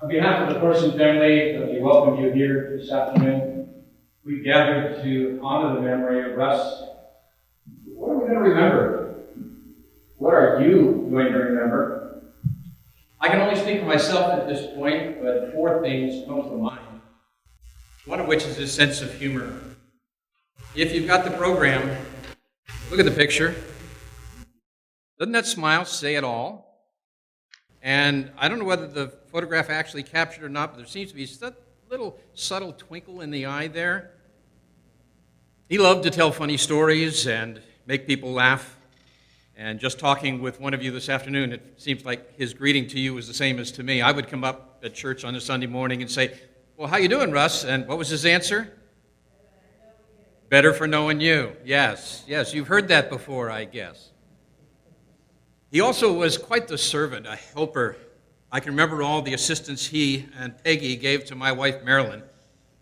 On behalf of the Thorson family, we welcome you here this afternoon. We gathered to honor the memory of Russ. What are we going to remember? What are you going to remember? I can only speak for myself at this point, but 4 things come to mind. One of which is his sense of humor. If you've got the program, look at the picture. Doesn't that smile say it all? And I don't know whether the photograph actually captured or not, but there seems to be a little subtle twinkle in the eye there. He loved to tell funny stories and make people laugh. And just talking with one of you this afternoon, it seems like his greeting to you was the same as to me. I would come up at church on a Sunday morning and say, "Well, how you doing, Russ?" And what was his answer? Better for knowing you. Yes, you've heard that before, I guess. He also was quite the servant, a helper. I can remember all the assistance he and Peggy gave to my wife, Marilyn,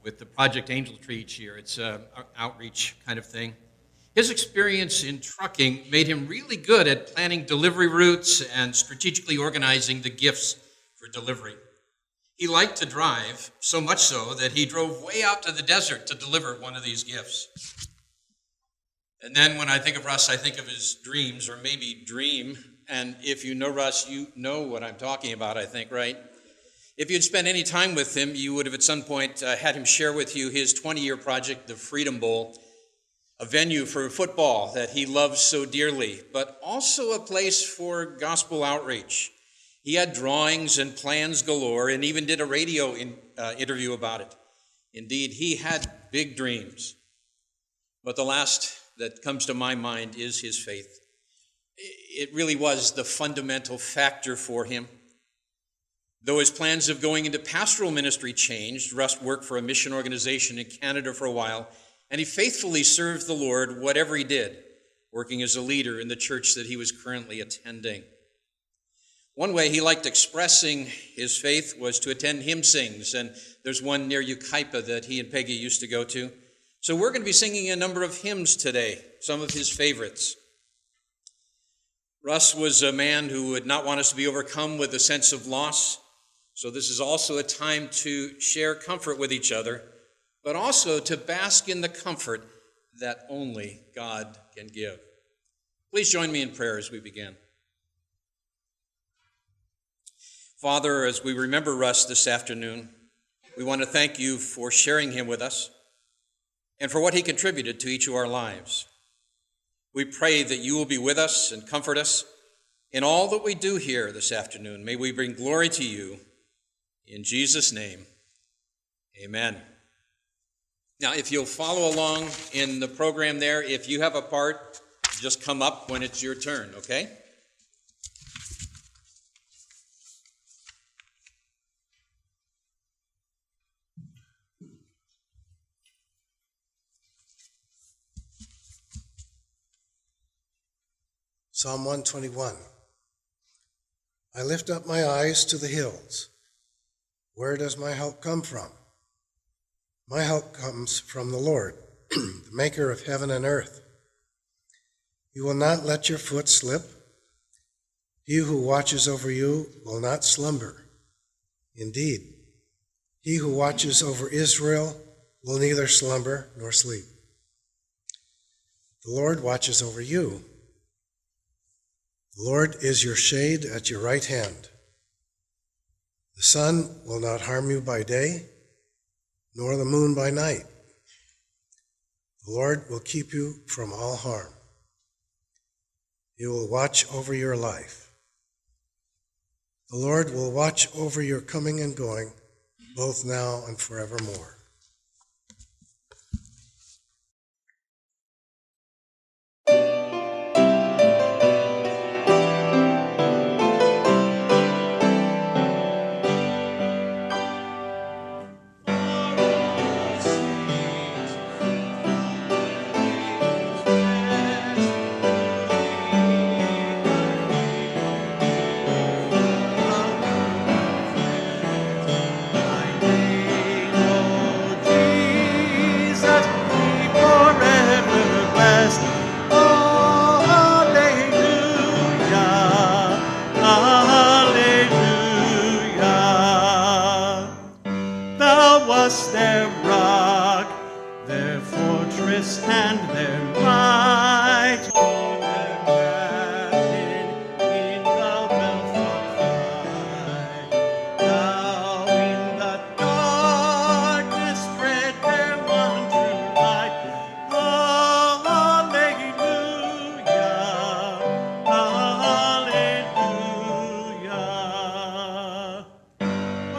with the Project Angel Tree each year. It's an outreach kind of thing. His experience in trucking made him really good at planning delivery routes and strategically organizing the gifts for delivery. He liked to drive, so much so that he drove way out to the desert to deliver one of these gifts. And then when I think of Russ, I think of his dreams, or maybe dream. And if you know Russ, you know what I'm talking about, I think, right? If you'd spent any time with him, you would have at some point had him share with you his 20-year project, the Freedom Bowl, a venue for football that he loves so dearly, but also a place for gospel outreach. He had drawings and plans galore and even did a radio interview about it. Indeed, he had big dreams. But the last that comes to my mind is his faith. It really was the fundamental factor for him. Though his plans of going into pastoral ministry changed, Russ worked for a mission organization in Canada for a while, and he faithfully served the Lord whatever he did, working as a leader in the church that he was currently attending. One way he liked expressing his faith was to attend hymn sings, and there's one near Yucaipa that he and Peggy used to go to. So we're going to be singing a number of hymns today, some of his favorites. Russ was a man who would not want us to be overcome with a sense of loss, so this is also a time to share comfort with each other, but also to bask in the comfort that only God can give. Please join me in prayer as we begin. Father, as we remember Russ this afternoon, we want to thank you for sharing him with us and for what he contributed to each of our lives. We pray that you will be with us and comfort us in all that we do here this afternoon. May we bring glory to you. In Jesus' name, amen. Now, if you'll follow along in the program there, if you have a part, just come up when it's your turn, okay? Psalm 121. I lift up my eyes to the hills. Where does my help come from? My help comes from the Lord, the maker of heaven and earth. He will not let your foot slip. He who watches over you will not slumber. Indeed, he who watches over Israel will neither slumber nor sleep. The Lord watches over you. The Lord is your shade at your right hand. The sun will not harm you by day, nor the moon by night. The Lord will keep you from all harm. He will watch over your life. The Lord will watch over your coming and going, both now and forevermore. Thou wast their rock, their fortress and their might. Oh, their captain in the belfry fight. Thou in the darkness spread their one true light. Hallelujah, hallelujah.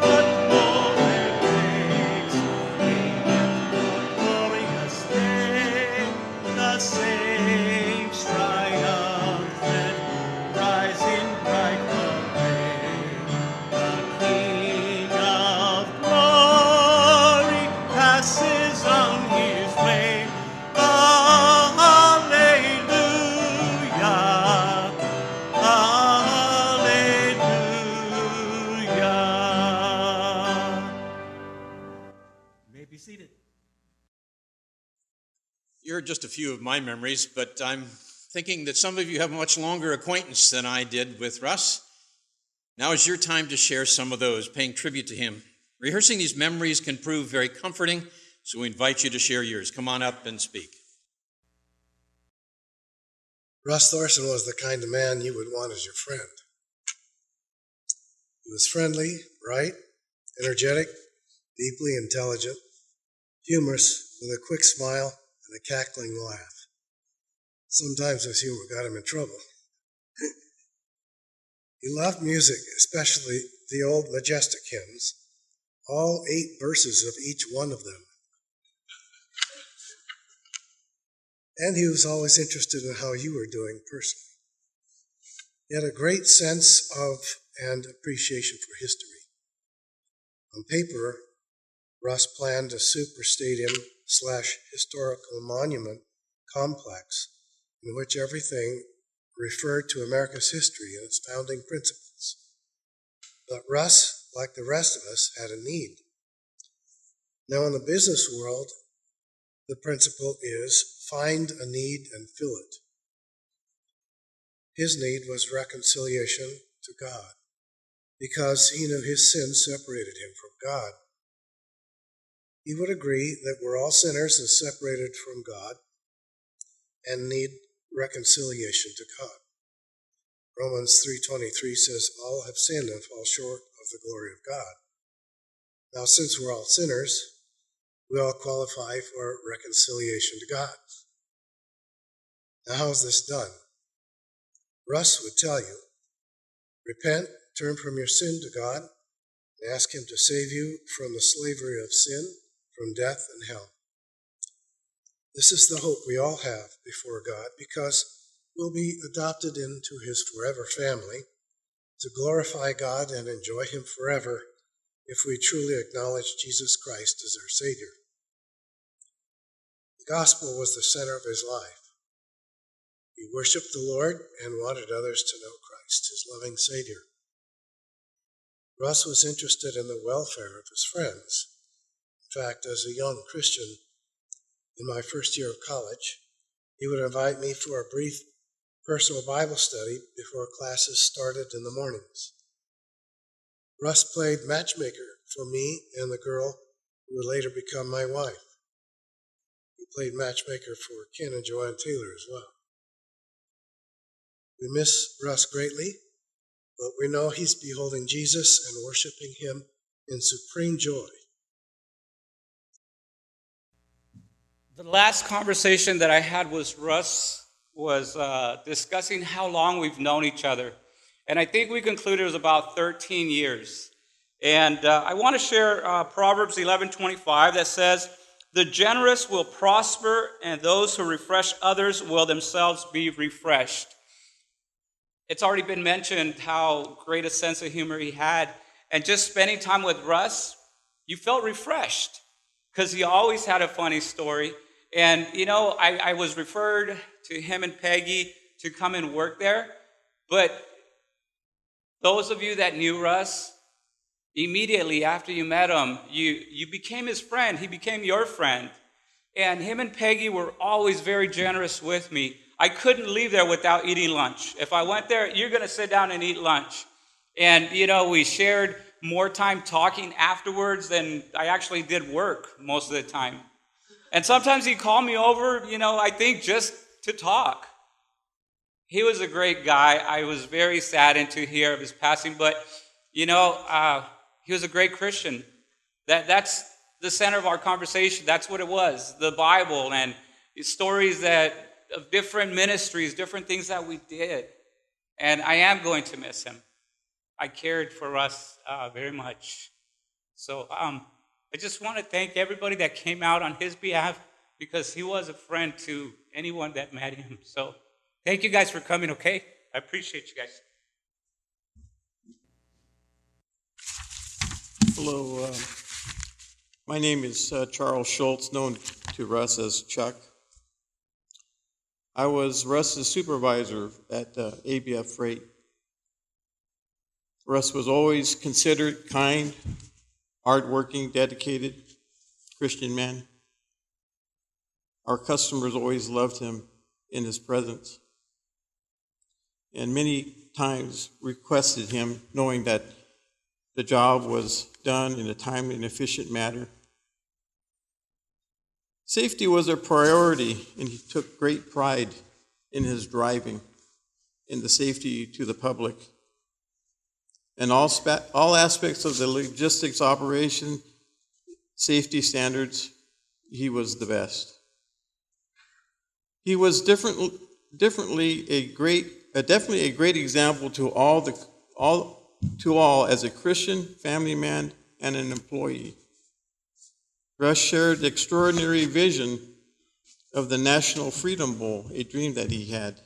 But all their days came more glorious day. The saints triumphant, rising bright array. The King of glory passes on his way. Hallelujah, hallelujah. You may be seated. You heard just a few of my memories, but I'm thinking that some of you have a much longer acquaintance than I did with Russ. Now is your time to share some of those, paying tribute to him. Rehearsing these memories can prove very comforting, so we invite you to share yours. Come on up and speak. Russ Thorson was the kind of man you would want as your friend. He was friendly, bright, energetic, deeply intelligent, humorous, with a quick smile and a cackling laugh. Sometimes his humor got him in trouble. He loved music, especially the old majestic hymns, all 8 verses of each one of them. And he was always interested in how you were doing personally. He had a great sense of and appreciation for history. On paper, Russ planned a super stadium/historical monument complex in which everything referred to America's history and its founding principles. But Russ, like the rest of us, had a need. Now, in the business world, the principle is find a need and fill it. His need was reconciliation to God, because he knew his sin separated him from God. He would agree that we're all sinners and separated from God and need reconciliation to God. Romans 3:23 says, all have sinned and fall short of the glory of God. Now, since we're all sinners, we all qualify for reconciliation to God. Now, how is this done? Russ would tell you, repent, turn from your sin to God, and ask him to save you from the slavery of sin, from death and hell. This is the hope we all have before God, because we'll be adopted into his forever family to glorify God and enjoy him forever if we truly acknowledge Jesus Christ as our Savior. The gospel was the center of his life. He worshiped the Lord and wanted others to know Christ, his loving Savior. Russ was interested in the welfare of his friends. In fact, as a young Christian, in my first year of college, he would invite me for a brief personal Bible study before classes started in the mornings. Russ played matchmaker for me and the girl who would later become my wife. He played matchmaker for Ken and Joanne Taylor as well. We miss Russ greatly, but we know he's beholding Jesus and worshiping him in supreme joy. The last conversation that I had with Russ was discussing how long we've known each other. And I think we concluded it was about 13 years. And I want to share Proverbs 11:25 that says, the generous will prosper, and those who refresh others will themselves be refreshed. It's already been mentioned how great a sense of humor he had. And just spending time with Russ, you felt refreshed because he always had a funny story. And, you know, I was referred to him and Peggy to come and work there. But those of you that knew Russ, immediately after you met him, you became his friend. He became your friend. And him and Peggy were always very generous with me. I couldn't leave there without eating lunch. If I went there, you're going to sit down and eat lunch. And, you know, we shared more time talking afterwards than I actually did work most of the time. And sometimes he'd call me over, I think just to talk. He was a great guy. I was very saddened to hear of his passing, but, he was a great Christian. That's the center of our conversation. That's what it was, the Bible and stories of different ministries, different things that we did. And I am going to miss him. I cared for Russ very much. So I just want to thank everybody that came out on his behalf, because he was a friend to anyone that met him. So thank you guys for coming, okay? I appreciate you guys. Hello, my name is Charles Schultz, known to Russ as Chuck. I was Russ's supervisor at ABF Freight. Russ was always considerate, kind, hardworking, dedicated Christian man. Our customers always loved him in his presence, and many times requested him, knowing that the job was done in a timely and efficient manner. Safety was a priority, and he took great pride in his driving, in the safety to the public. And all aspects of the logistics operation, safety standards, he was the best. He was definitely a great example to all as a Christian, family man, and an employee. Russ shared the extraordinary vision of the National Freedom Bowl, a dream that he had,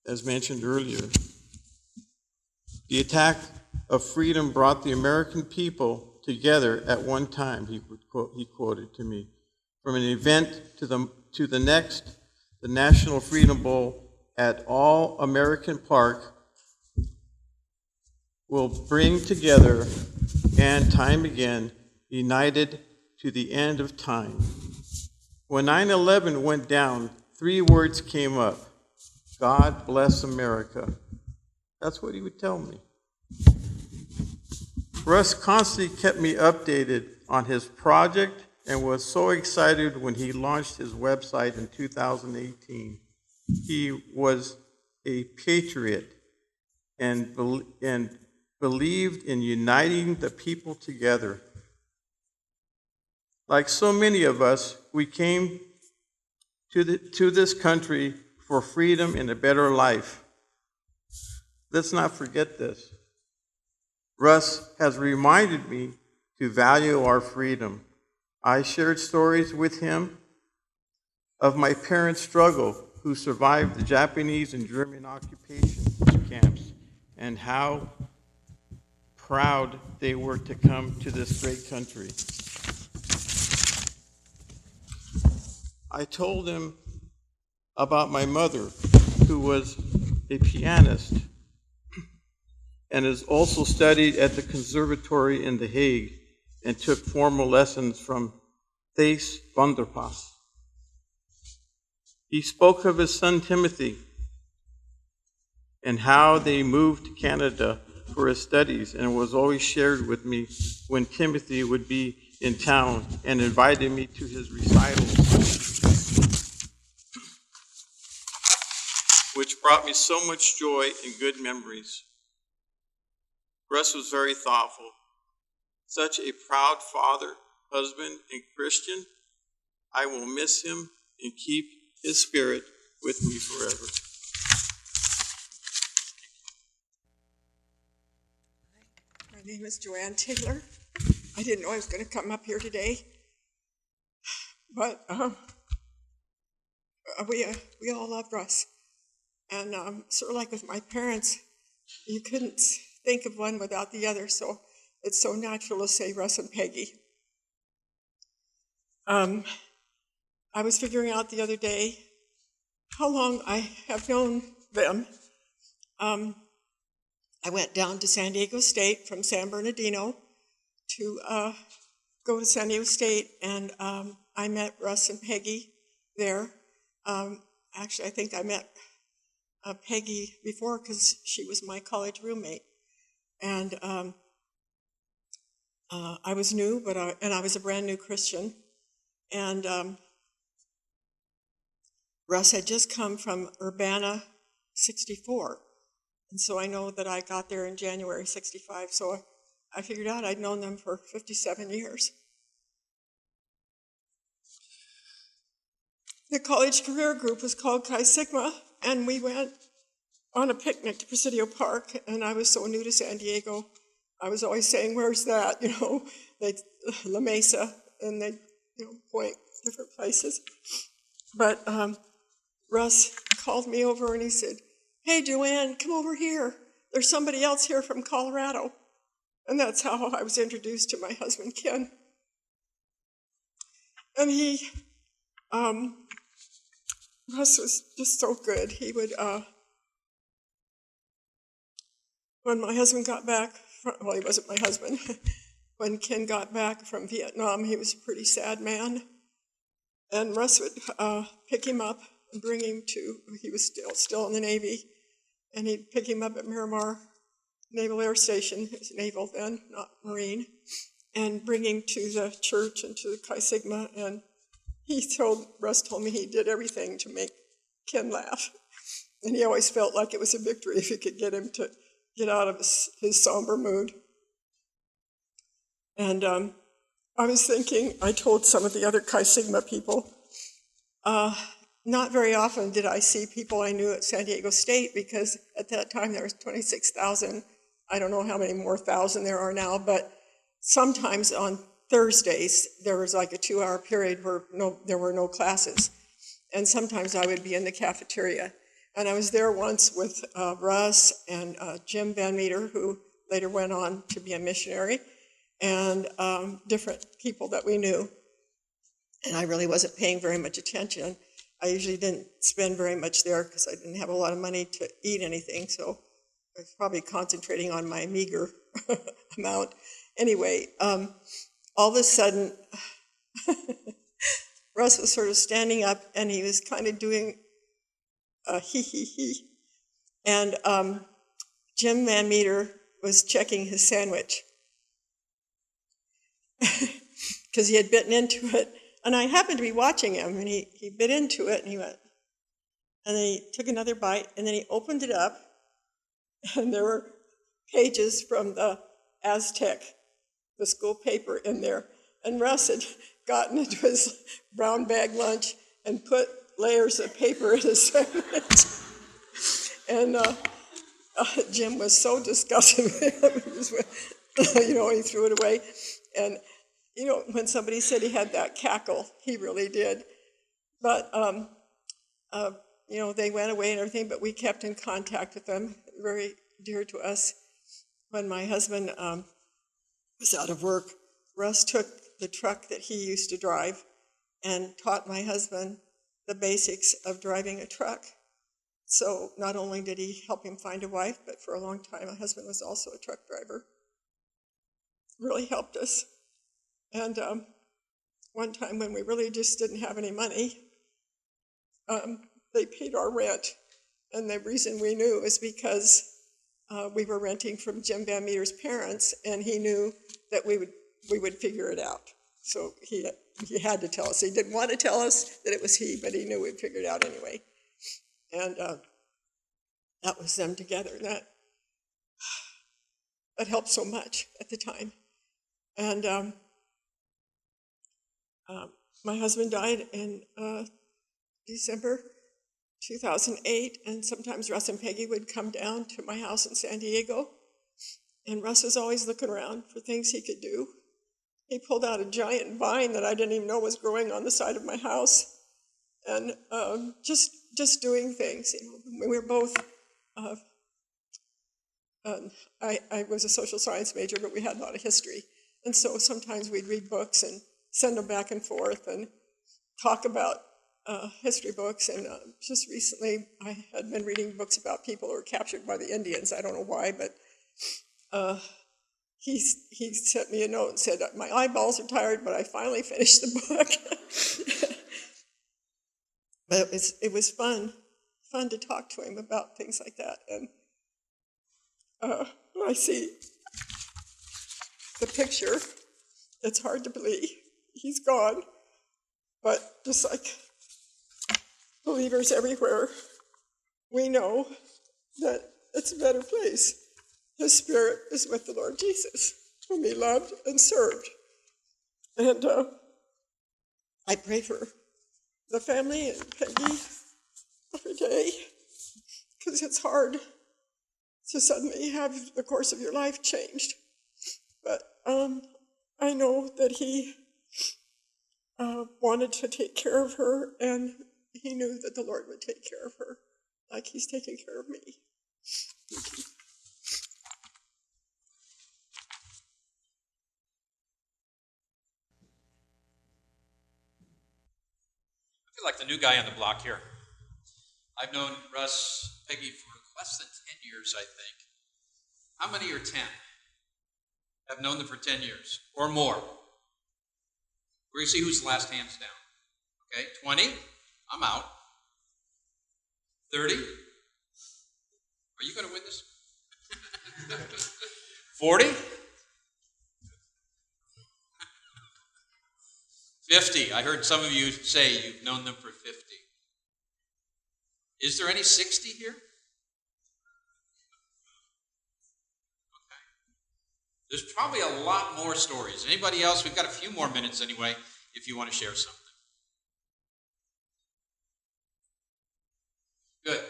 as mentioned earlier. The attack of freedom brought the American people together at one time, he quoted to me. From an event to the next, the National Freedom Bowl at All American Park will bring together, and time again, united to the end of time. When 9/11 went down, 3 words came up: God bless America. That's what he would tell me. Russ constantly kept me updated on his project and was so excited when he launched his website in 2018. He was a patriot and believed in uniting the people together. Like so many of us, we came to this country for freedom and a better life. Let's not forget this. Russ has reminded me to value our freedom. I shared stories with him of my parents' struggle, who survived the Japanese and German occupation camps, and how proud they were to come to this great country. I told him about my mother, who was a pianist and has also studied at the conservatory in The Hague and took formal lessons from Thijs van der Pas. He spoke of his son Timothy and how they moved to Canada for his studies, and was always shared with me when Timothy would be in town and invited me to his recitals, which brought me so much joy and good memories. Russ was very thoughtful. Such a proud father, husband, and Christian. I will miss him and keep his spirit with me forever. My name is Joanne Taylor. I didn't know I was going to come up here today, but we all love Russ. And sort of like with my parents, you couldn't think of one without the other, so it's so natural to say Russ and Peggy. I was figuring out the other day how long I have known them. I went down to San Diego State from San Bernardino to go to San Diego State, and I met Russ and Peggy there. Actually, I think I met Peggy before because she was my college roommate. And I was new, and I was a brand new Christian. And Russ had just come from Urbana 64. And so I know that I got there in January 65. So I figured out I'd known them for 57 years. The college career group was called Chi Sigma, and we went on a picnic to Presidio Park, and I was so new to San Diego. I was always saying, where's that? They La Mesa, and they point different places. But Russ called me over and he said, hey, Joanne, come over here. There's somebody else here from Colorado. And that's how I was introduced to my husband, Ken. And Russ was just so good. He would, when my husband got back, well, he wasn't my husband. When Ken got back from Vietnam, he was a pretty sad man. And Russ would pick him up and bring him to, he was still in the Navy, and he'd pick him up at Miramar Naval Air Station. It was naval then, not Marine, and bring him to the church and to the Chi Sigma. And Russ told me he did everything to make Ken laugh. And he always felt like it was a victory if he could get him to get out of his somber mood. And I was thinking, I told some of the other Chi Sigma people, not very often did I see people I knew at San Diego State, because at that time there was 26,000. I don't know how many more thousand there are now, but sometimes on Thursdays there was like a 2-hour period where there were no classes. And sometimes I would be in the cafeteria. And I was there once with Russ and Jim Van Meter, who later went on to be a missionary, and different people that we knew. And I really wasn't paying very much attention. I usually didn't spend very much there because I didn't have a lot of money to eat anything, so I was probably concentrating on my meager amount. Anyway, all of a sudden, Russ was sort of standing up, and he was kind of doing a he. And Jim Van Meter was checking his sandwich because he had bitten into it. And I happened to be watching him, and he bit into it, and he went, and then he took another bite, and then he opened it up, and there were pages from the Aztec, the school paper, in there. And Russ had gotten into his brown bag lunch and put layers of paper in his sandwich. And Jim was so disgusted with him, he threw it away. And when somebody said he had that cackle, he really did. But, they went away and everything, but we kept in contact with them, very dear to us. When my husband was out of work, Russ took the truck that he used to drive and taught my husband the basics of driving a truck. So not only did he help him find a wife, but for a long time, my husband was also a truck driver. Really helped us. And one time when we really just didn't have any money, they paid our rent. And the reason we knew is because we were renting from Jim Van Meter's parents, and he knew that we would figure it out. So he had to tell us. He didn't want to tell us that it was he, but he knew we'd figure it out anyway. And that was them together. And that helped so much at the time. And my husband died in December 2008, and sometimes Russ and Peggy would come down to my house in San Diego, and Russ was always looking around for things he could do. He pulled out a giant vine that I didn't even know was growing on the side of my house, and just doing things. We were both, I was a social science major, but we had a lot of history, and so sometimes we'd read books and send them back and forth and talk about history books. And just recently I had been reading books about people who were captured by the Indians. I don't know why, but he sent me a note and said, my eyeballs are tired, but I finally finished the book. But it was fun to talk to him about things like that. And when I see the picture it's hard to believe he's gone. But just like believers everywhere, we know that it's a better place. His spirit is with the Lord Jesus, whom he loved and served. And I pray for the family and Peggy every day, because it's hard to suddenly have the course of your life changed. But I know that he wanted to take care of her, and he knew that the Lord would take care of her, like he's taking care of me. I feel like the new guy on the block here. I've known Russ, Peggy for less than 10 years, I think. How many are 10? Have known them for 10 years or more. We're going to see who's the last hands down. Okay, 20, I'm out. 30, are you going to win this? 40? 50, I heard some of you say you've known them for 50. Is there any 60 here? Okay. There's probably a lot more stories. Anybody else? We've got a few more minutes anyway, if you want to share something. Good.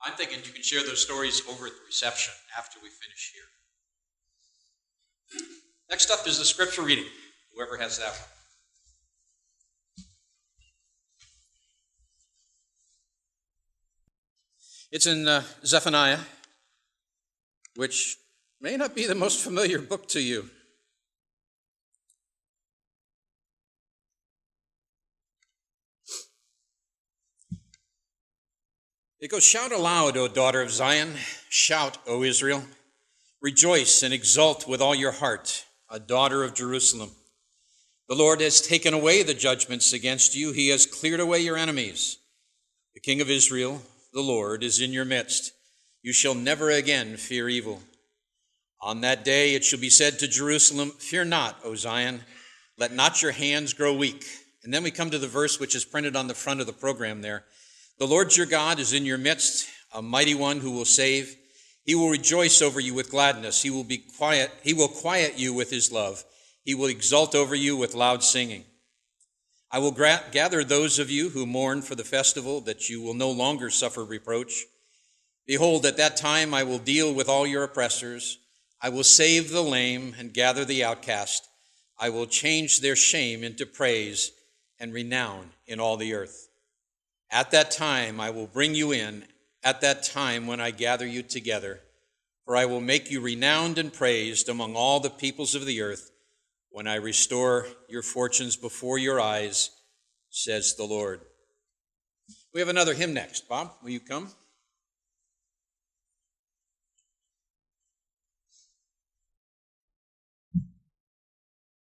I'm thinking you can share those stories over at the reception after we finish here. Next up is the scripture reading. Whoever has that one. It's in Zephaniah, which may not be the most familiar book to you. It goes, "Shout aloud, O daughter of Zion. Shout, O Israel. Rejoice and exult with all your heart, a daughter of Jerusalem. The Lord has taken away the judgments against you. He has cleared away your enemies. The King of Israel, the Lord, is in your midst. You shall never again fear evil. On that day it shall be said to Jerusalem, fear not, O Zion. Let not your hands grow weak." And then we come to the verse which is printed on the front of the program there. "The Lord your God is in your midst, a mighty one who will save. He will rejoice over you with gladness. He will quiet you with his love. He will exult over you with loud singing. I will gather those of you who mourn for the festival, that you will no longer suffer reproach. Behold, at that time I will deal with all your oppressors. I will save the lame and gather the outcast. I will change their shame into praise and renown in all the earth. At that time I will bring you in, at that time when I gather you together, for I will make you renowned and praised among all the peoples of the earth, when I restore your fortunes before your eyes, says the Lord." We have another hymn next. Bob, will you come?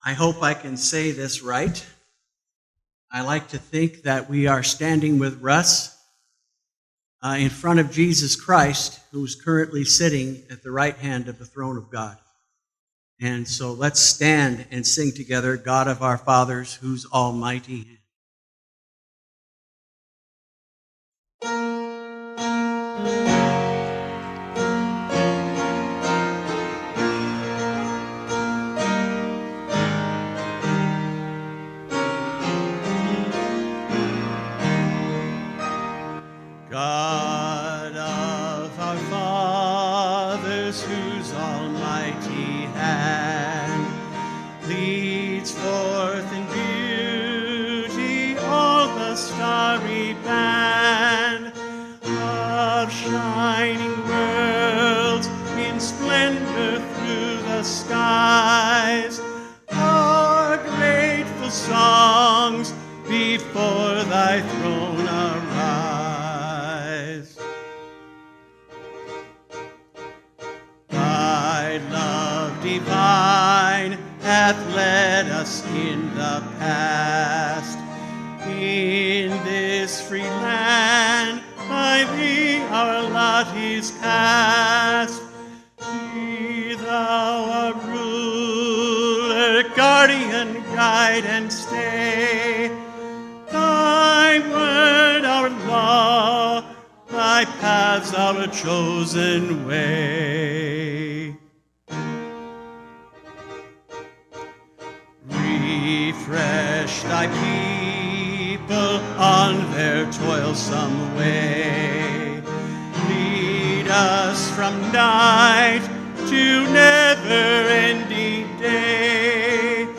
I hope I can say this right. I like to think that we are standing with Russ in front of Jesus Christ, who's currently sitting at the right hand of the throne of God. And so let's stand and sing together, "God of our fathers, whose almighty hand." God of our fathers, whose almighty hand leads forth in beauty all the starry band of shining worlds in splendor through the skies, our grateful songs before thy throne arise. Thy love divine hath led us in the past. In this free land by thee our lot is cast. Be thou our ruler, guardian hide and stay. Thy word our law, thy paths our chosen way. Refresh thy people on their toilsome way. Lead us from night to never-ending day.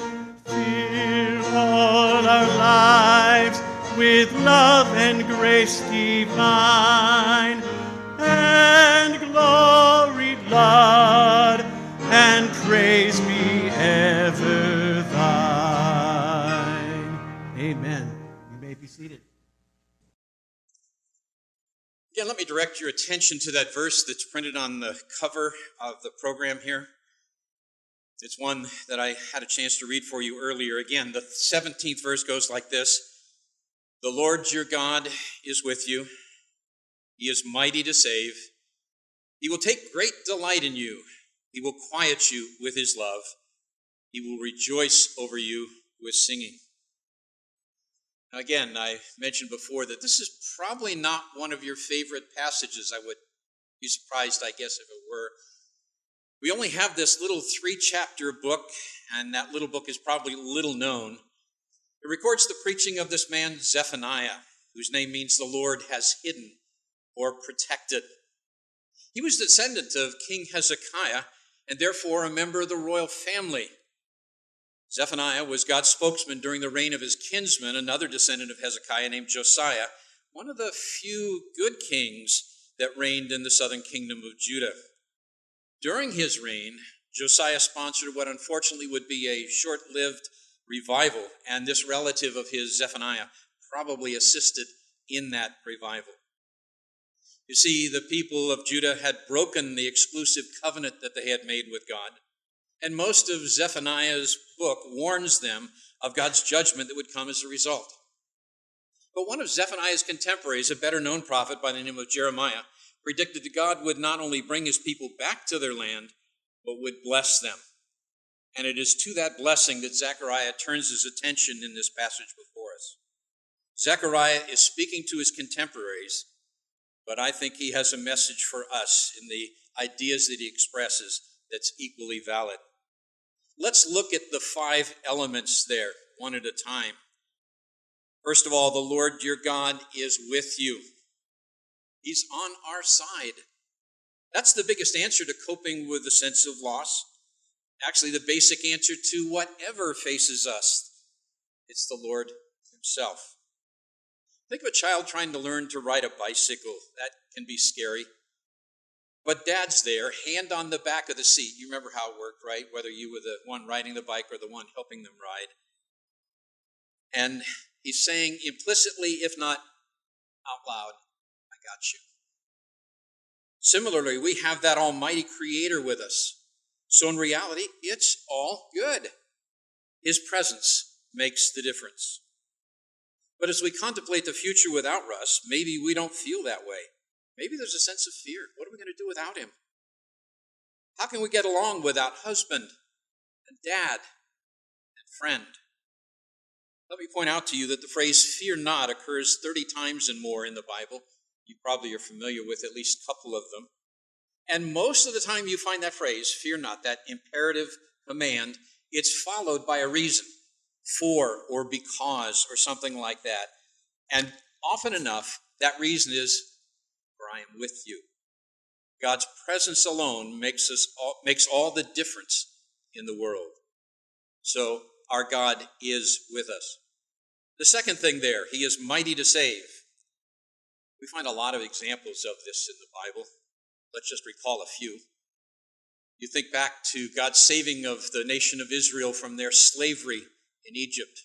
Fill all our lives with love and grace divine, and glory, laud, and praise be ever thine. Amen. You may be seated. Again, let me direct your attention to that verse that's printed on the cover of the program here. It's one that I had a chance to read for you earlier. Again, the 17th verse goes like this: "The Lord your God is with you. He is mighty to save. He will take great delight in you. He will quiet you with his love. He will rejoice over you with singing." Now again, I mentioned before that this is probably not one of your favorite passages. I would be surprised, I guess, if it were. We only have this little 3-chapter book, and that little book is probably little known. It records the preaching of this man, Zephaniah, whose name means the Lord has hidden or protected. He was the descendant of King Hezekiah, and therefore a member of the royal family. Zephaniah was God's spokesman during the reign of his kinsman, another descendant of Hezekiah named Josiah, one of the few good kings that reigned in the southern kingdom of Judah. During his reign, Josiah sponsored what unfortunately would be a short-lived revival, and this relative of his, Zephaniah, probably assisted in that revival. You see, the people of Judah had broken the exclusive covenant that they had made with God, and most of Zephaniah's book warns them of God's judgment that would come as a result. But one of Zephaniah's contemporaries, a better-known prophet by the name of Jeremiah, predicted that God would not only bring his people back to their land, but would bless them. And it is to that blessing that Zechariah turns his attention in this passage before us. Zechariah is speaking to his contemporaries, but I think he has a message for us in the ideas that he expresses that's equally valid. Let's look at the 5 elements there, one at a time. First of all, the Lord your God is with you. He's on our side. That's the biggest answer to coping with the sense of loss. Actually, the basic answer to whatever faces us. It's the Lord himself. Think of a child trying to learn to ride a bicycle. That can be scary. But Dad's there, hand on the back of the seat. You remember how it worked, right? Whether you were the one riding the bike or the one helping them ride. And he's saying implicitly, if not out loud, I got you. Similarly, we have that almighty creator with us. So in reality, it's all good. His presence makes the difference. But as we contemplate the future without Russ, maybe we don't feel that way. Maybe there's a sense of fear. What are we going to do without him? How can we get along without husband and dad and friend? Let me point out to you that the phrase fear not occurs 30 times and more in the Bible. You probably are familiar with at least a couple of them. And most of the time you find that phrase, fear not, that imperative command, it's followed by a reason, for or because or something like that. And often enough, that reason is, for I am with you. God's presence alone makes all the difference in the world. So our God is with us. The second thing there, he is mighty to save. We find a lot of examples of this in the Bible. Let's just recall a few. You think back to God's saving of the nation of Israel from their slavery in Egypt.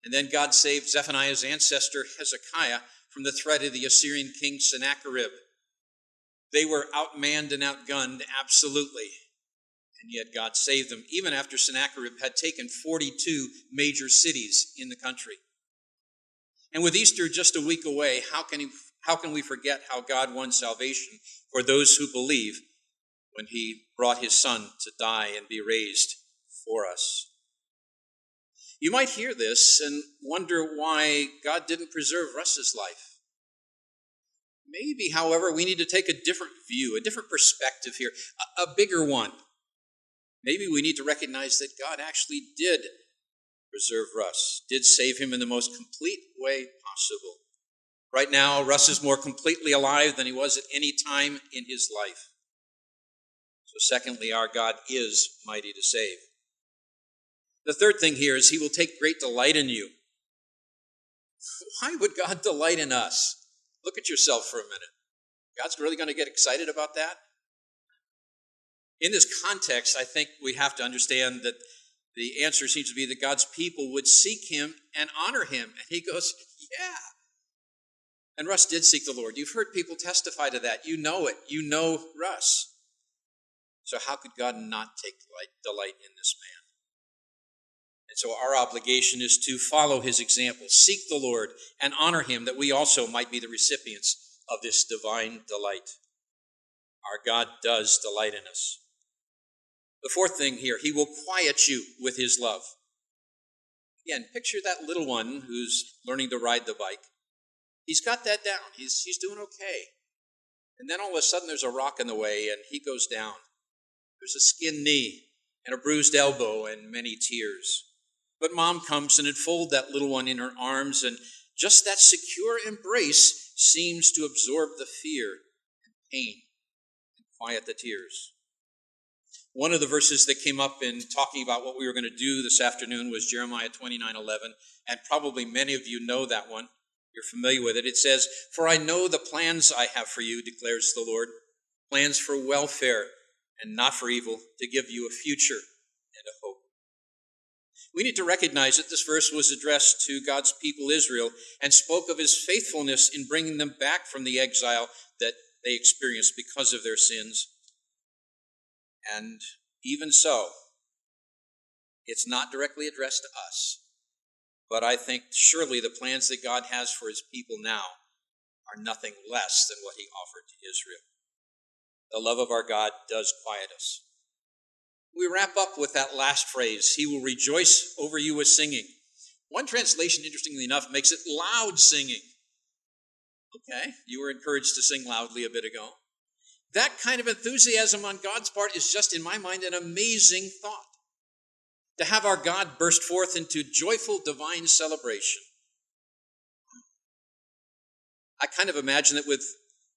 And then God saved Zephaniah's ancestor Hezekiah from the threat of the Assyrian king Sennacherib. They were outmanned and outgunned, absolutely. And yet God saved them, even after Sennacherib had taken 42 major cities in the country. And with Easter just a week away, how can we forget how God won salvation for those who believe when he brought his son to die and be raised for us? You might hear this and wonder why God didn't preserve Russ's life. Maybe, however, we need to take a different view, a different perspective here, a bigger one. Maybe we need to recognize that God actually did preserve Russ, did save him in the most complete way possible. Right now, Russ is more completely alive than he was at any time in his life. So secondly, our God is mighty to save. The third thing here is he will take great delight in you. Why would God delight in us? Look at yourself for a minute. God's really going to get excited about that? In this context, I think we have to understand that the answer seems to be that God's people would seek him and honor him. And he goes, yeah. And Russ did seek the Lord. You've heard people testify to that. You know it. You know Russ. So how could God not take delight in this man? And so our obligation is to follow his example, seek the Lord, and honor him, that we also might be the recipients of this divine delight. Our God does delight in us. The fourth thing here, he will quiet you with his love. Again, picture that little one who's learning to ride the bike. He's got that down. He's doing okay. And then all of a sudden there's a rock in the way and he goes down. There's a skinned knee and a bruised elbow and many tears. But mom comes and enfolds that little one in her arms, and just that secure embrace seems to absorb the fear and pain and quiet the tears. One of the verses that came up in talking about what we were going to do this afternoon was Jeremiah 29:11, and probably many of you know that one. You're familiar with it. It says, "For I know the plans I have for you, declares the Lord, plans for welfare and not for evil, to give you a future and a hope." We need to recognize that this verse was addressed to God's people Israel and spoke of his faithfulness in bringing them back from the exile that they experienced because of their sins. And even so, it's not directly addressed to us. But I think surely the plans that God has for his people now are nothing less than what he offered to Israel. The love of our God does quiet us. We wrap up with that last phrase, he will rejoice over you with singing. One translation, interestingly enough, makes it loud singing. Okay, you were encouraged to sing loudly a bit ago. That kind of enthusiasm on God's part is just, in my mind, an amazing thought. To have our God burst forth into joyful divine celebration. I kind of imagine it with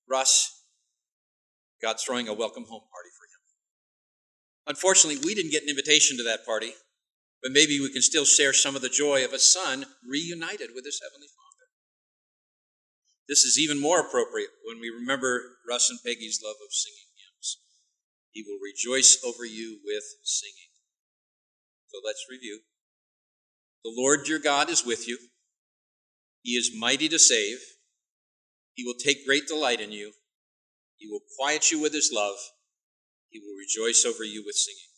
Russ, God throwing a welcome home party for him. Unfortunately, we didn't get an invitation to that party, but maybe we can still share some of the joy of a son reunited with his Heavenly Father. This is even more appropriate when we remember Russ and Peggy's love of singing hymns. He will rejoice over you with singing. So let's review. The Lord your God is with you. He is mighty to save. He will take great delight in you. He will quiet you with his love. He will rejoice over you with singing.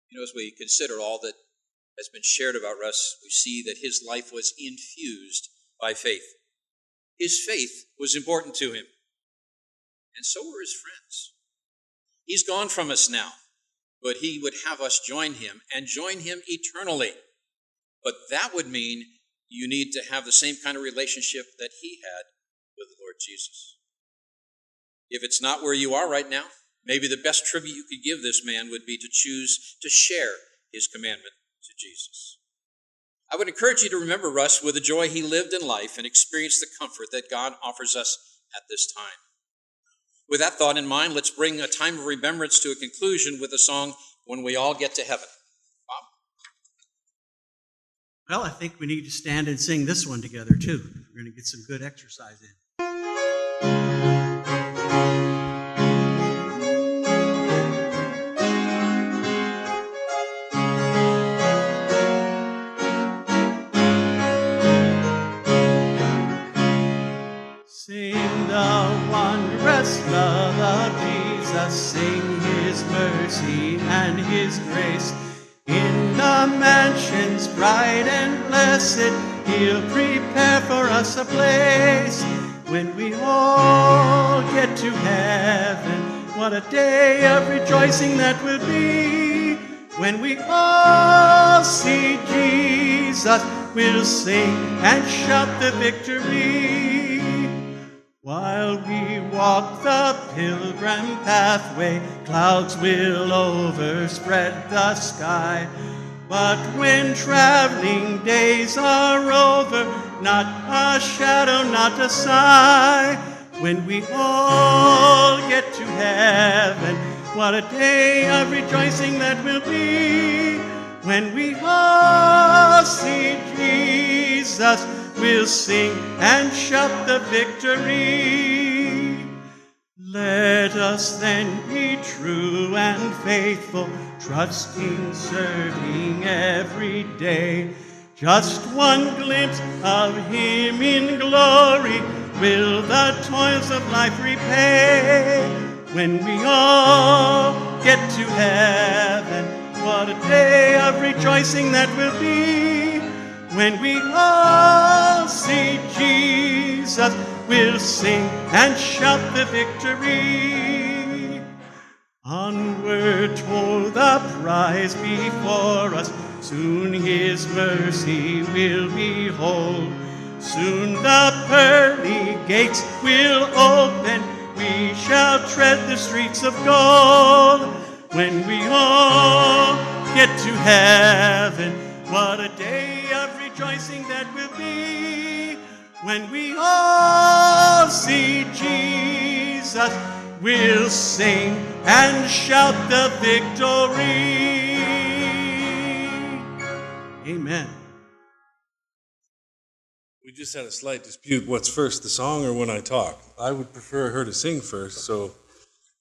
You know, as we consider all that has been shared about Russ, we see that his life was infused by faith. His faith was important to him, and so were his friends. He's gone from us now, but he would have us join him and join him eternally. But that would mean you need to have the same kind of relationship that he had with the Lord Jesus. If it's not where you are right now, maybe the best tribute you could give this man would be to choose to share his commandment to Jesus. I would encourage you to remember Russ with the joy he lived in life and experience the comfort that God offers us at this time. With that thought in mind, let's bring a time of remembrance to a conclusion with the song, "When We All Get to Heaven." Bob? Well, I think we need to stand and sing this one together, too. We're going to get some good exercise in. Sing the wondrous love of Jesus, sing his mercy and his grace. In the mansions bright and blessed, he'll prepare for us a place. When we all get to heaven, what a day of rejoicing that will be. When we all see Jesus, we'll sing and shout the victory. While we walk the pilgrim pathway, clouds will overspread the sky. But when traveling days are over, not a shadow, not a sigh. When we all get to heaven, what a day of rejoicing that will be. When we all see Jesus, we'll sing and shout the victory. Let us then be true and faithful, trusting, serving every day. Just one glimpse of Him in glory will the toils of life repay. When we all get to heaven, what a day of rejoicing that will be. When we all see Jesus, we'll sing and shout the victory. Onward toward the prize before us, soon His mercy will behold. Soon the pearly gates will open, we shall tread the streets of gold. When we all get to heaven, what a day of rejoicing that will be. When we all see Jesus, we'll sing and shout the victory. Amen. We just had a slight dispute what's first, the song or when I talk. I would prefer her to sing first, so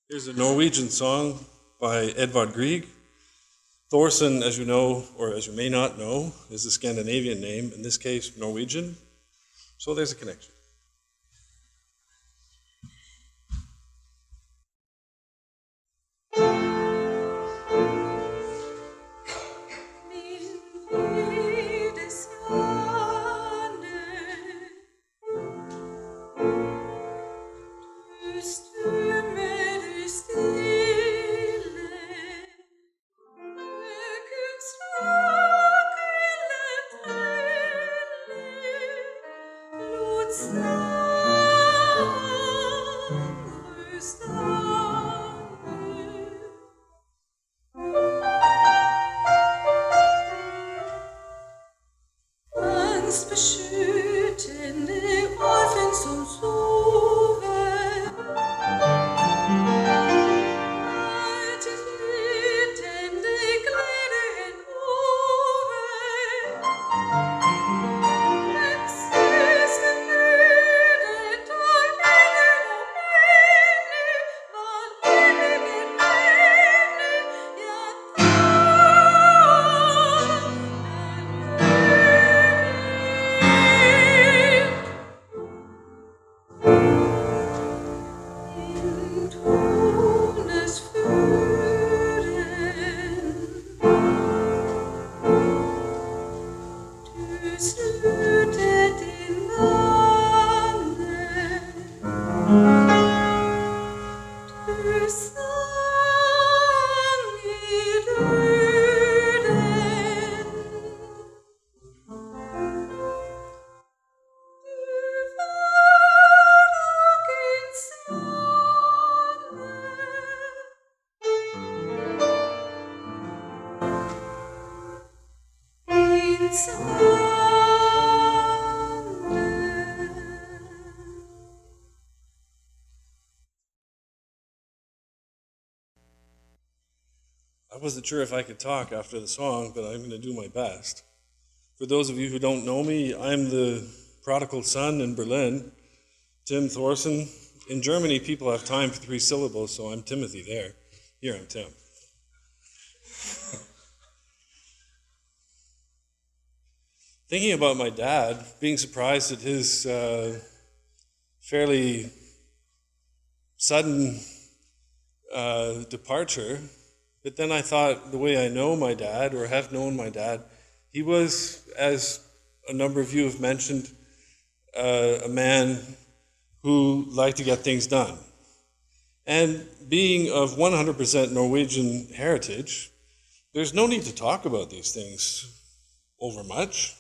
here's a Norwegian song by Edvard Grieg. Thorson, as you know, or as you may not know, is a Scandinavian name, in this case Norwegian, so there's a connection. I wasn't sure if I could talk after the song, but I'm going to do my best. For those of you who don't know me, I'm the prodigal son in Berlin, Tim Thorson. In Germany, people have time for 3 syllables, so I'm Timothy there. Here I'm Tim. Thinking about my dad, being surprised at his fairly sudden departure, but then I thought, the way I know my dad, or have known my dad, he was, as a number of you have mentioned, a man who liked to get things done. And being of 100% Norwegian heritage, there's no need to talk about these things over much.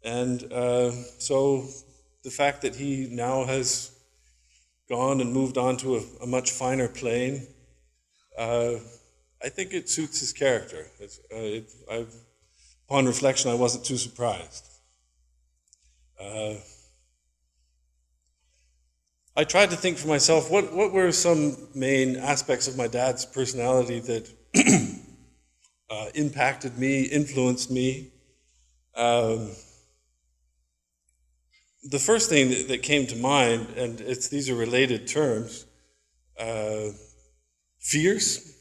And so the fact that he now has gone and moved on to a much finer plane, I think it suits his character. Upon reflection, I wasn't too surprised. I tried to think for myself, what were some main aspects of my dad's personality that impacted me, influenced me. The first thing that came to mind, and these are related terms, fierce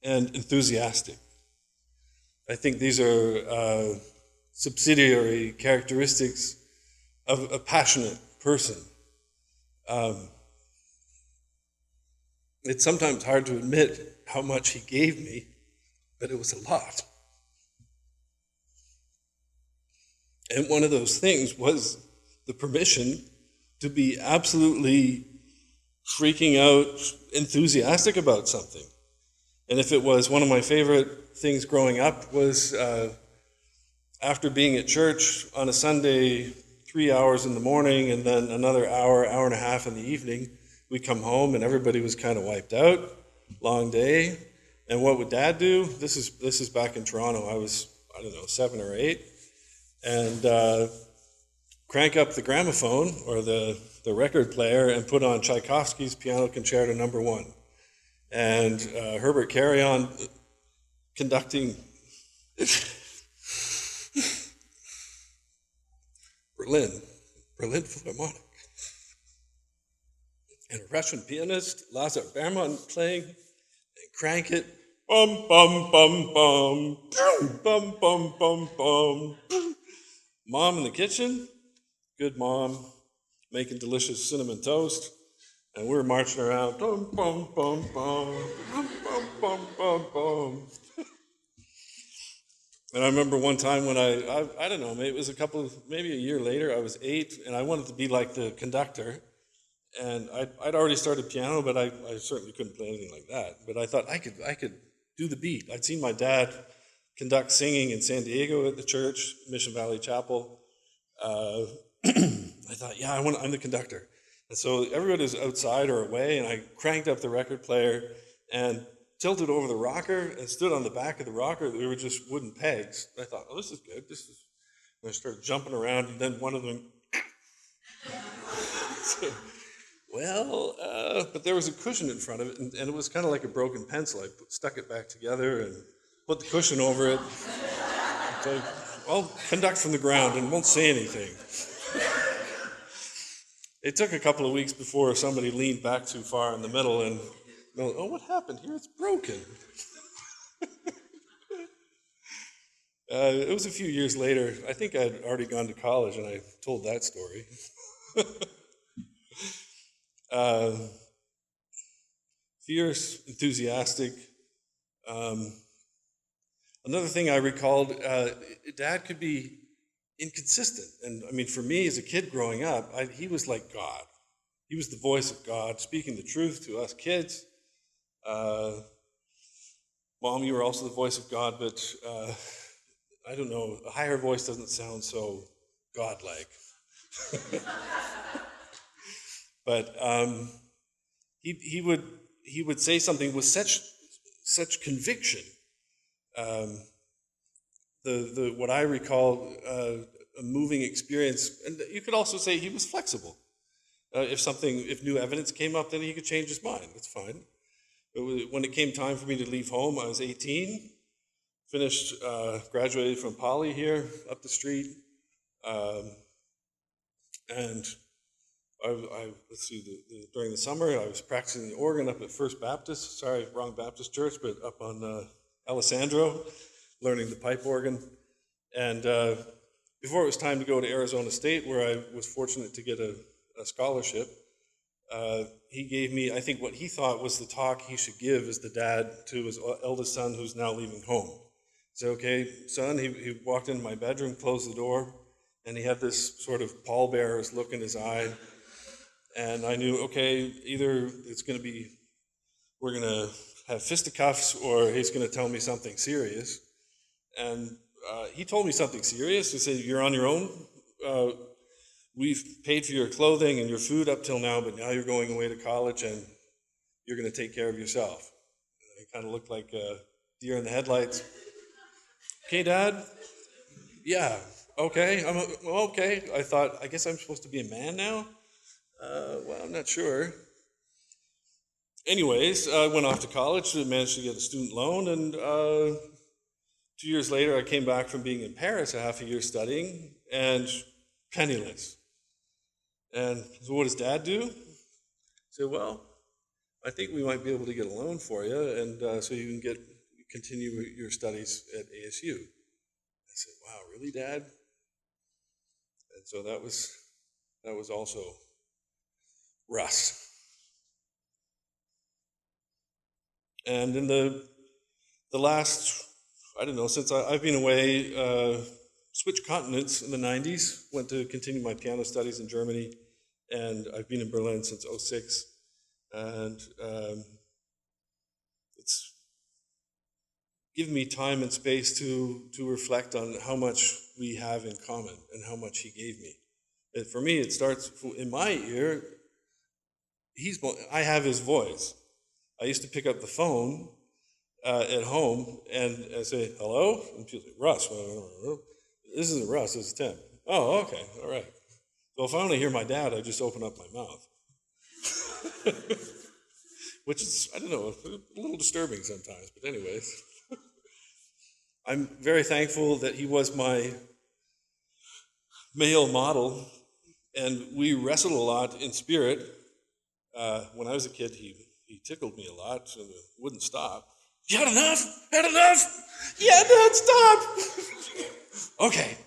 and enthusiastic. I think these are subsidiary characteristics of a passionate person. It's sometimes hard to admit how much he gave me, but it was a lot. And one of those things was the permission to be absolutely freaking out, enthusiastic about something. And if it was one of my favorite things growing up was after being at church on a Sunday, 3 hours in the morning and then another hour and a half in the evening, we'd come home and everybody was kind of wiped out, long day. And what would Dad do? This is back in Toronto. I was, 7 or 8. And crank up the gramophone or the record player and put on Tchaikovsky's Piano Concerto No. 1. And Herbert Carrion conducting Berlin Philharmonic. And a Russian pianist, Lazar Berman, playing, and crank it, bum, bum, bum, bum, bum, bum, bum, bum. Mom in the kitchen, good mom, making delicious cinnamon toast, and we're marching around, bum, bum, bum, bum, bum, bum, bum, bum, bum. And I remember one time when I don't know, maybe it was maybe a year later, I was 8, and I wanted to be like the conductor. And I'd already started piano, but I certainly couldn't play anything like that. But I thought I could do the beat. I'd seen my dad conduct singing in San Diego at the church, Mission Valley Chapel. I thought, yeah, I'm the conductor. And so everybody was outside or away, and I cranked up the record player and tilted over the rocker and stood on the back of the rocker. They were just wooden pegs. I thought, oh, this is good. And I started jumping around, and then one of them. But there was a cushion in front of it, and it was kind of like a broken pencil. I stuck it back together and put the cushion over it. So I'll conduct from the ground and won't say anything. It took a couple of weeks before somebody leaned back too far in the middle and, oh, what happened here? It's broken. It was a few years later. I think I'd already gone to college, and I told that story. Fierce, enthusiastic. Another thing I recalled, Dad could be inconsistent. And I mean, for me as a kid growing up, he was like God. He was the voice of God, speaking the truth to us kids. Mom, you were also the voice of God, but I don't know, a higher voice doesn't sound so godlike. But he would say something with such conviction. What I recall a moving experience, and you could also say he was flexible. If new evidence came up, then he could change his mind. That's fine. When it came time for me to leave home, I was 18, graduated from Poly here up the street, and during the summer, I was practicing the organ up at First Baptist. Sorry, wrong Baptist church, but up on Alessandro, learning the pipe organ. And before it was time to go to Arizona State, where I was fortunate to get a scholarship, he gave me, I think, what he thought was the talk he should give as the dad to his eldest son who's now leaving home. He said, okay, son, he walked into my bedroom, closed the door, and he had this sort of pallbearer's look in his eye. And I knew, okay, either it's going to be, we're going to have fisticuffs or he's going to tell me something serious. And he told me something serious. He said, "You're on your own. We've paid for your clothing and your food up till now, but now you're going away to college and you're going to take care of yourself." And I kind of looked like a deer in the headlights. "Okay, Dad? Yeah, okay. Okay." I thought, I guess I'm supposed to be a man now? Well, I'm not sure. Anyways, I went off to college, managed to get a student loan, and 2 years later, I came back from being in Paris a half a year studying, and penniless. And so what does Dad do? I said, "Well, I think we might be able to get a loan for you, and so you can continue your studies at ASU." I said, "Wow, really, Dad?" And so that was also Russ. And in the last, I don't know, since I've been away, switched continents in the 90s, went to continue my piano studies in Germany, and I've been in Berlin since '06. And it's given me time and space to reflect on how much we have in common and how much he gave me. And for me, it starts in my ear. I have his voice. I used to pick up the phone at home and I say, "Hello?" And people say, "Russ." "This isn't Russ, this is Tim." "Oh, okay, all right." So if I want to hear my dad, I just open up my mouth. Which is, I don't know, a little disturbing sometimes, but anyways. I'm very thankful that he was my male model, and we wrestled a lot in spirit. When I was a kid, he tickled me a lot and wouldn't stop. "You had enough? Had enough? Yeah, Dad, stop!" "Okay."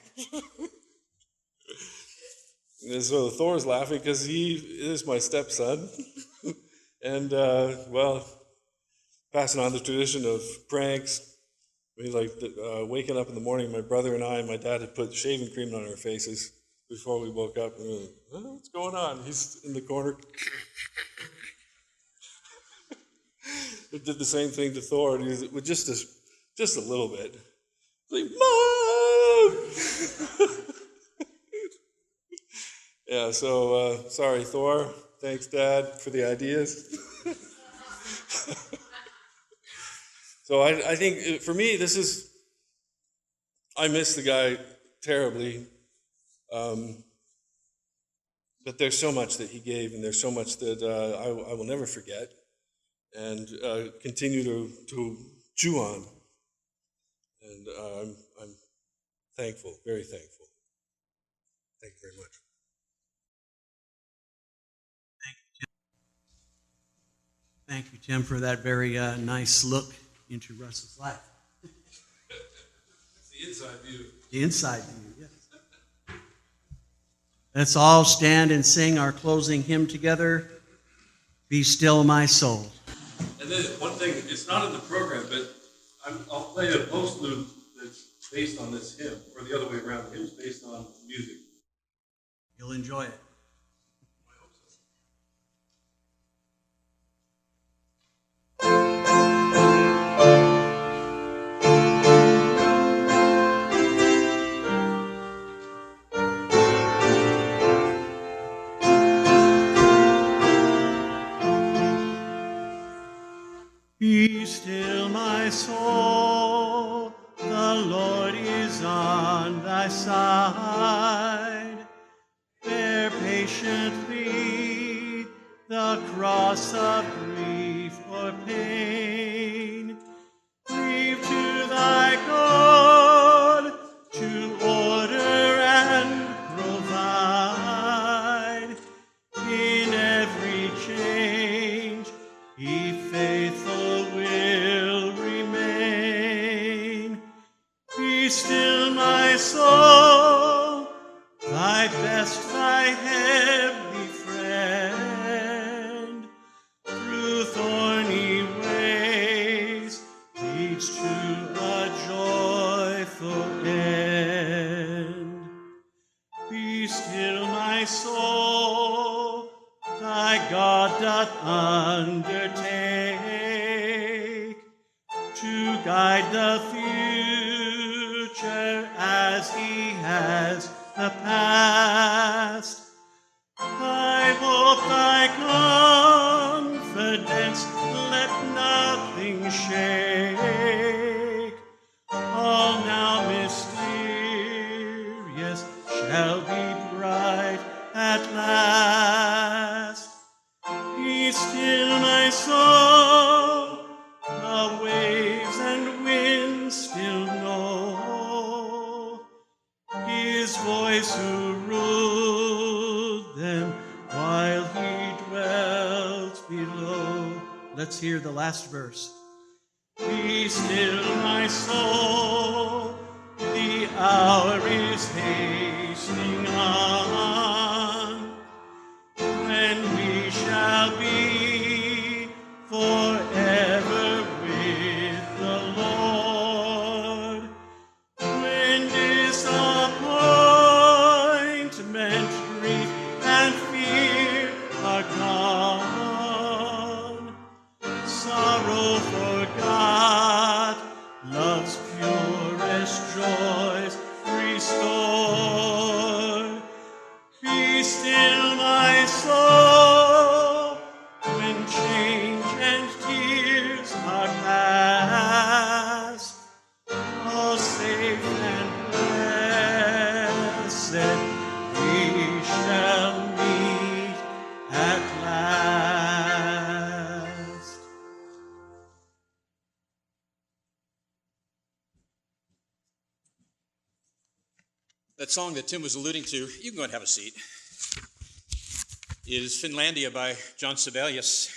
And so Thor's laughing because he is my stepson. And, passing on the tradition of pranks. We waking up in the morning, my brother and I and my dad had put shaving cream on our faces before we woke up. And we were like, "Oh, what's going on?" He's in the corner. We did the same thing to Thor, and he was just a little bit. Like, "Mom!" Yeah, so sorry, Thor. Thanks, Dad, for the ideas. So I think for me, I miss the guy terribly. But there's so much that he gave, and there's so much that I will never forget and continue to chew on. And I'm thankful, very thankful. Thank you very much. Thank you, Tim, for that very nice look into Russ's life. It's the inside view. The inside view, yes. Let's all stand and sing our closing hymn together. "Be Still My Soul." And then one thing, it's not in the program, but I'll play a postlude that's based on this hymn, or the other way around. The hymn's based on music. You'll enjoy it. I hope so. Be still, my soul, the Lord is on thy side. Bear patiently the cross of grief or pain. Cleave to thy God to order and provide. In every change he faithful will remain. Be still, my soul, thy best, thy heavenly friend, through thorny ways leads to a joyful end. Be still, my soul, thy God doth undertake. he has the past. I hope thy confidence let nothing shake. All now mysterious shall be bright at last. Be still, my soul, the waves and winds still know his voice who ruled them while he dwelt below. Let's hear the last verse. Be still, my soul, the hour is hastening on, when we shall be forever with the Lord. When disappointment, grief, and fear are gone, sorrow forgot, love's purest joys restore. Be still, my soul, when change and tears are past. All safe and blessed, we shall meet at last. That song that Tim was alluding to, you can go and have a seat, is Finlandia by John Sibelius.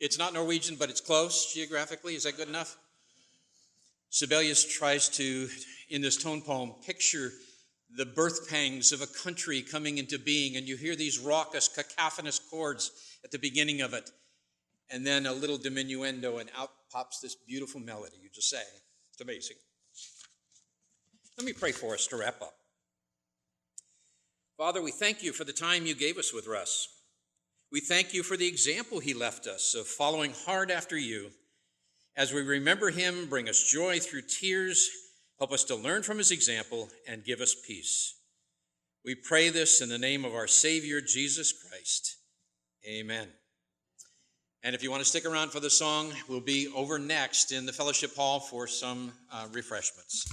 It's not Norwegian, but it's close geographically. Is that good enough? Sibelius tries to, in this tone poem, picture the birth pangs of a country coming into being, and you hear these raucous, cacophonous chords at the beginning of it, and then a little diminuendo, and out pops this beautiful melody you just sang. It's amazing. Let me pray for us to wrap up. Father, we thank you for the time you gave us with Russ. We thank you for the example he left us of following hard after you. As we remember him, bring us joy through tears, help us to learn from his example, and give us peace. We pray this in the name of our Savior, Jesus Christ. Amen. And if you want to stick around for the song, we'll be over next in the fellowship hall for some refreshments.